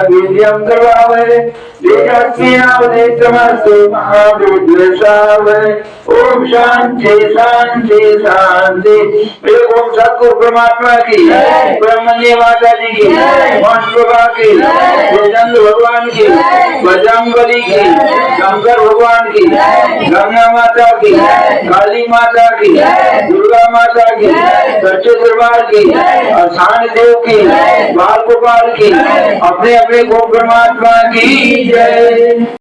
वीर्यं करवावहै तेजस्विनावधीतमस्तु मा विद्विषावहै। ओम शांति शांति शांति। ओम सतगुरु परमात्मा की, ब्रह्मण्य माता जी की, वंश प्रभा की, गोचंद्र भगवान की, बजरंगबली की, शंकर भगवान की, गंगा माता की, काली माता की, दुर्गा माता की, सच्चे दरबार की, अषाढ़ देव की, बाल गोपाल की, अपने अपने गो परमात्मा की जय।